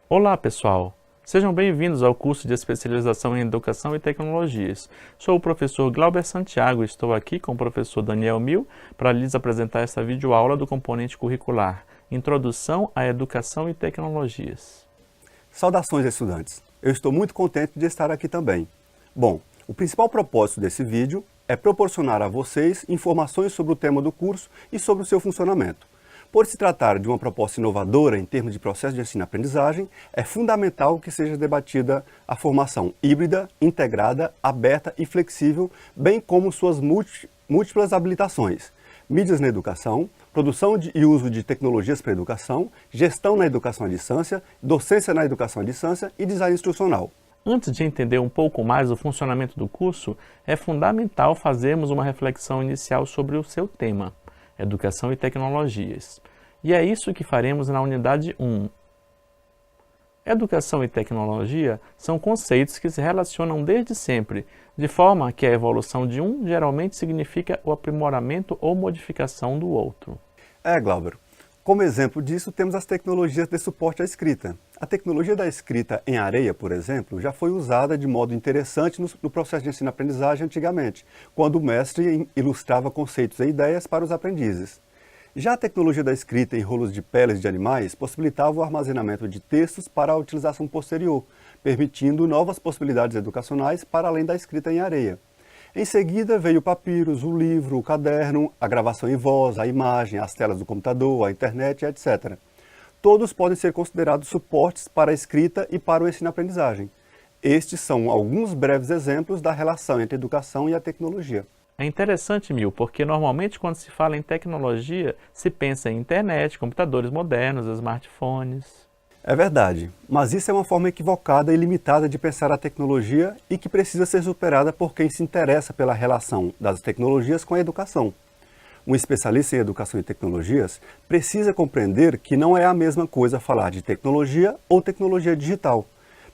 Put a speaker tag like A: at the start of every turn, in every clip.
A: Olá pessoal, sejam bem-vindos ao curso de especialização em Educação e Tecnologias. Sou o professor Glauber Santiago e estou aqui com o professor Daniel Mil para lhes apresentar esta videoaula do componente curricular Introdução à Educação e Tecnologias.
B: Saudações estudantes, eu estou muito contente de estar aqui também. Bom, o principal propósito desse vídeo é proporcionar a vocês informações sobre o tema do curso e sobre o seu funcionamento. Por se tratar de uma proposta inovadora em termos de processo de ensino-aprendizagem, é fundamental que seja debatida a formação híbrida, integrada, aberta e flexível, bem como suas múltiplas habilitações: mídias na educação, produção e uso de tecnologias para a educação, gestão na educação à distância, docência na educação à distância e design instrucional.
A: Antes de entender um pouco mais o funcionamento do curso, é fundamental fazermos uma reflexão inicial sobre o seu tema: Educação e Tecnologias. E é isso que faremos na unidade 1. Educação e tecnologia são conceitos que se relacionam desde sempre, de forma que a evolução de um geralmente significa o aprimoramento ou modificação do outro.
B: Glauber, como exemplo disso temos as tecnologias de suporte à escrita. A tecnologia da escrita em areia, por exemplo, já foi usada de modo interessante no processo de ensino-aprendizagem antigamente, quando o mestre ilustrava conceitos e ideias para os aprendizes. Já a tecnologia da escrita em rolos de peles de animais possibilitava o armazenamento de textos para a utilização posterior, permitindo novas possibilidades educacionais para além da escrita em areia. Em seguida veio o papyrus, o livro, o caderno, a gravação em voz, a imagem, as telas do computador, a internet, etc. Todos podem ser considerados suportes para a escrita e para o ensino-aprendizagem. Estes são alguns breves exemplos da relação entre a educação e a tecnologia.
A: É interessante, Mil, porque normalmente quando se fala em tecnologia, se pensa em internet, computadores modernos, smartphones.
B: É verdade, mas isso é uma forma equivocada e limitada de pensar a tecnologia e que precisa ser superada por quem se interessa pela relação das tecnologias com a educação. Um especialista em educação e tecnologias precisa compreender que não é a mesma coisa falar de tecnologia ou tecnologia digital.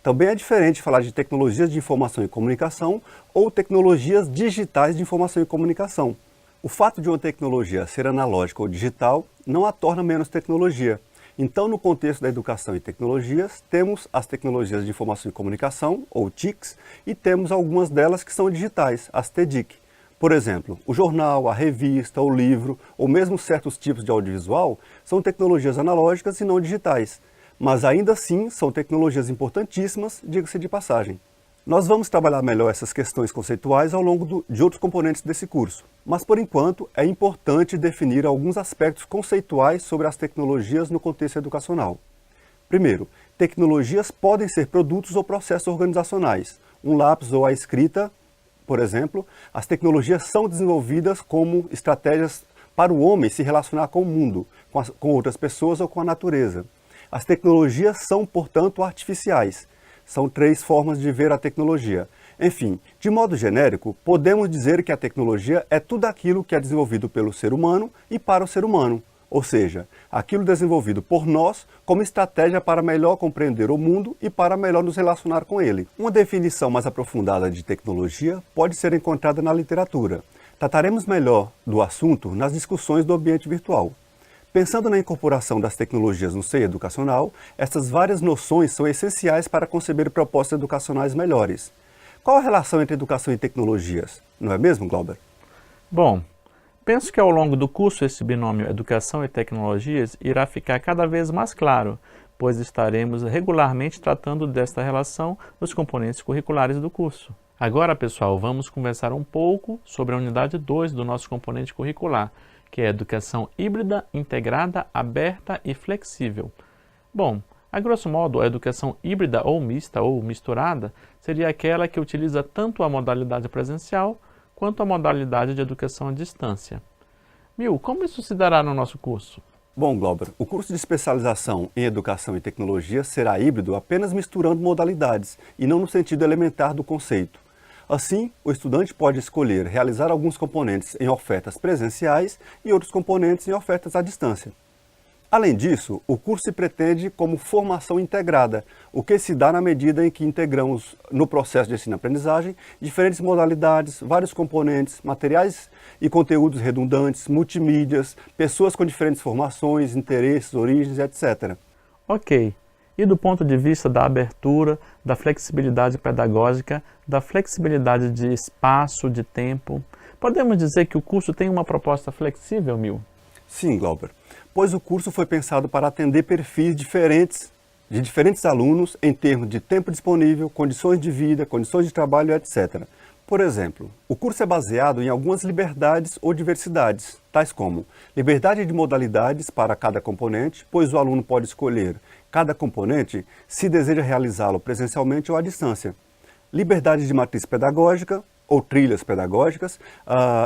B: Também é diferente falar de tecnologias de informação e comunicação ou tecnologias digitais de informação e comunicação. O fato de uma tecnologia ser analógica ou digital não a torna menos tecnologia. Então, no contexto da educação e tecnologias, temos as tecnologias de informação e comunicação, ou TICs, e temos algumas delas que são digitais, as TDIC. Por exemplo, o jornal, a revista, o livro, ou mesmo certos tipos de audiovisual, são tecnologias analógicas e não digitais. Mas ainda assim são tecnologias importantíssimas, diga-se de passagem. Nós vamos trabalhar melhor essas questões conceituais ao longo de outros componentes desse curso, mas por enquanto é importante definir alguns aspectos conceituais sobre as tecnologias no contexto educacional. Primeiro, tecnologias podem ser produtos ou processos organizacionais. Um lápis ou a escrita, por exemplo, as tecnologias são desenvolvidas como estratégias para o homem se relacionar com o mundo, com outras pessoas ou com a natureza. As tecnologias são, portanto, artificiais. São 3 formas de ver a tecnologia. Enfim, de modo genérico, podemos dizer que a tecnologia é tudo aquilo que é desenvolvido pelo ser humano e para o ser humano. Ou seja, aquilo desenvolvido por nós como estratégia para melhor compreender o mundo e para melhor nos relacionar com ele. Uma definição mais aprofundada de tecnologia pode ser encontrada na literatura. Trataremos melhor do assunto nas discussões do ambiente virtual. Pensando na incorporação das tecnologias no seio educacional, essas várias noções são essenciais para conceber propostas educacionais melhores. Qual a relação entre educação e tecnologias? Não é mesmo, Glauber?
A: Bom, penso que ao longo do curso esse binômio Educação e Tecnologias irá ficar cada vez mais claro, pois estaremos regularmente tratando desta relação nos componentes curriculares do curso. Agora, pessoal, vamos conversar um pouco sobre a unidade 2 do nosso componente curricular, que é Educação Híbrida, Integrada, Aberta e Flexível. Bom, a grosso modo, a educação híbrida ou mista ou misturada seria aquela que utiliza tanto a modalidade presencial quanto a modalidade de educação à distância. Mil, como isso se dará no nosso curso?
B: Bom, Glauber, o curso de especialização em Educação e Tecnologia será híbrido apenas misturando modalidades e não no sentido elementar do conceito. Assim, o estudante pode escolher realizar alguns componentes em ofertas presenciais e outros componentes em ofertas à distância. Além disso, o curso se pretende como formação integrada, o que se dá na medida em que integramos no processo de ensino-aprendizagem diferentes modalidades, vários componentes, materiais e conteúdos redundantes, multimídias, pessoas com diferentes formações, interesses, origens, etc.
A: Ok. E do ponto de vista da abertura, da flexibilidade pedagógica, da flexibilidade de espaço, de tempo, podemos dizer que o curso tem uma proposta flexível, Mil?
B: Sim, Glauber, pois o curso foi pensado para atender perfis diferentes, de diferentes alunos em termos de tempo disponível, condições de vida, condições de trabalho, etc. Por exemplo, o curso é baseado em algumas liberdades ou diversidades, tais como liberdade de modalidades para cada componente, pois o aluno pode escolher cada componente se deseja realizá-lo presencialmente ou à distância. Liberdade de matriz pedagógica, ou trilhas pedagógicas,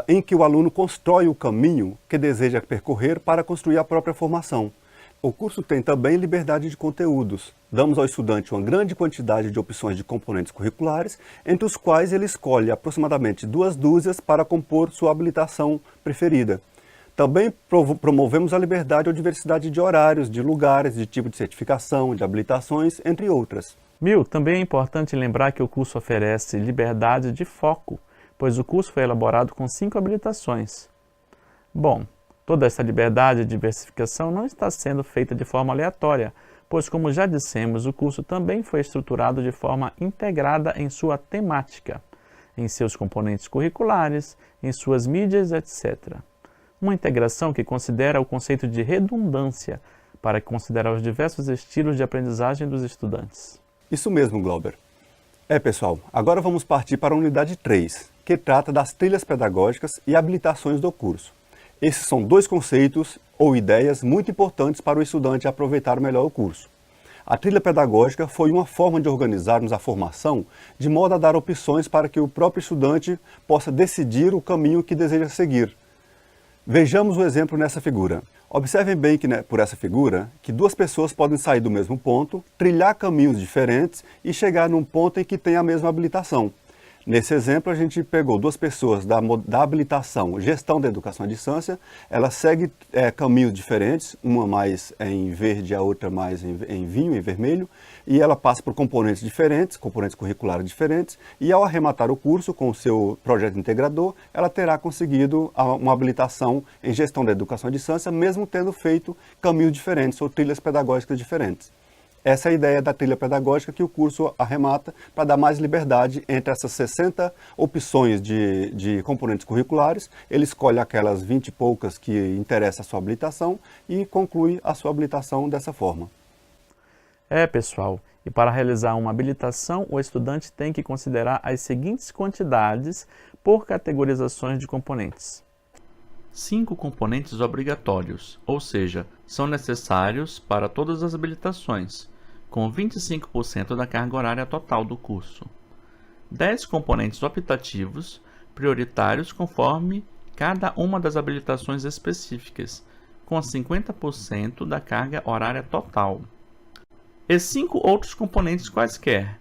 B: em que o aluno constrói o caminho que deseja percorrer para construir a própria formação. O curso tem também liberdade de conteúdos. Damos ao estudante uma grande quantidade de opções de componentes curriculares, entre os quais ele escolhe aproximadamente 2 dúzias para compor sua habilitação preferida. Também promovemos a liberdade ou diversidade de horários, de lugares, de tipo de certificação, de habilitações, entre outras.
A: Mil, também é importante lembrar que o curso oferece liberdade de foco, pois o curso foi elaborado com 5 habilitações. Bom, toda essa liberdade e diversificação não está sendo feita de forma aleatória, pois, como já dissemos, o curso também foi estruturado de forma integrada em sua temática, em seus componentes curriculares, em suas mídias, etc. Uma integração que considera o conceito de redundância para considerar os diversos estilos de aprendizagem dos estudantes.
B: Isso mesmo, Glauber. Pessoal, agora vamos partir para a unidade 3, que trata das trilhas pedagógicas e habilitações do curso. Esses são 2 conceitos ou ideias muito importantes para o estudante aproveitar melhor o curso. A trilha pedagógica foi uma forma de organizarmos a formação de modo a dar opções para que o próprio estudante possa decidir o caminho que deseja seguir. Vejamos o exemplo nessa figura. Observem bem que, por essa figura, que 2 pessoas podem sair do mesmo ponto, trilhar caminhos diferentes e chegar num ponto em que tem a mesma habilitação. Nesse exemplo, a gente pegou 2 pessoas da habilitação Gestão da Educação à Distância. Ela segue caminhos diferentes, uma mais em verde, a outra mais em vinho, em vermelho, e ela passa por componentes diferentes, componentes curriculares diferentes, e ao arrematar o curso com o seu projeto integrador, ela terá conseguido uma habilitação em Gestão da Educação à Distância, mesmo tendo feito caminhos diferentes ou trilhas pedagógicas diferentes. Essa é a ideia da trilha pedagógica que o curso arremata para dar mais liberdade entre essas 60 opções de componentes curriculares. Ele escolhe aquelas 20 e poucas que interessam a sua habilitação e conclui a sua habilitação dessa forma.
A: Pessoal, e para realizar uma habilitação, o estudante tem que considerar as seguintes quantidades por categorizações de componentes. 5 componentes obrigatórios, ou seja, são necessários para todas as habilitações, com 25% da carga horária total do curso. 10 componentes optativos, prioritários conforme cada uma das habilitações específicas, com 50% da carga horária total. E 5 outros componentes quaisquer,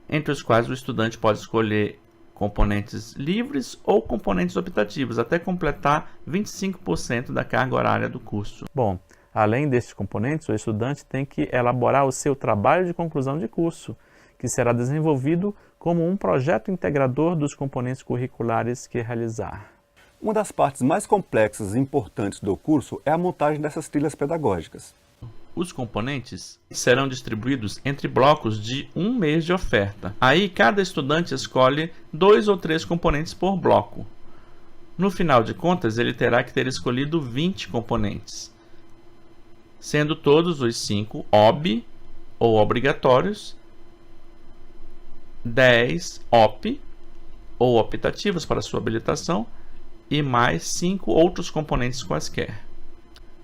A: entre os quais o estudante pode escolher componentes livres ou componentes optativos, até completar 25% da carga horária do curso. Bom, além destes componentes, o estudante tem que elaborar o seu trabalho de conclusão de curso, que será desenvolvido como um projeto integrador dos componentes curriculares que realizar.
B: Uma das partes mais complexas e importantes do curso é a montagem dessas trilhas pedagógicas.
A: Os componentes serão distribuídos entre blocos de 1 mês de oferta. Aí, cada estudante escolhe 2 ou 3 componentes por bloco. No final de contas, ele terá que ter escolhido 20 componentes, sendo todos os 5 OB, ou obrigatórios, 10 OP, ou optativos para sua habilitação, e mais 5 outros componentes quaisquer.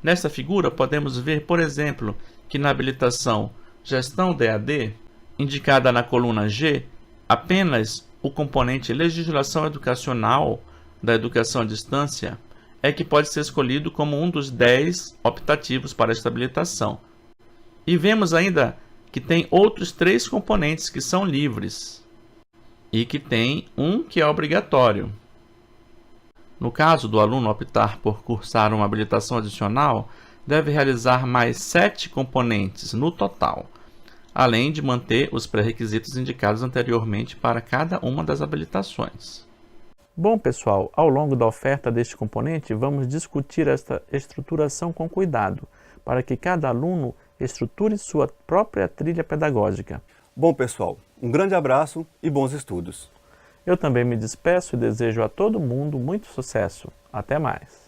A: Nessa figura, podemos ver, por exemplo, que na habilitação Gestão DAD, indicada na coluna G, apenas o componente Legislação Educacional da Educação à Distância é que pode ser escolhido como um dos 10 optativos para esta habilitação. E vemos ainda que tem outros 3 componentes que são livres e que tem um que é obrigatório. No caso do aluno optar por cursar uma habilitação adicional, deve realizar mais 7 componentes no total, além de manter os pré-requisitos indicados anteriormente para cada uma das habilitações. Bom, pessoal, ao longo da oferta deste componente, vamos discutir esta estruturação com cuidado, para que cada aluno estruture sua própria trilha pedagógica.
B: Bom, pessoal, um grande abraço e bons estudos.
A: Eu também me despeço e desejo a todo mundo muito sucesso. Até mais!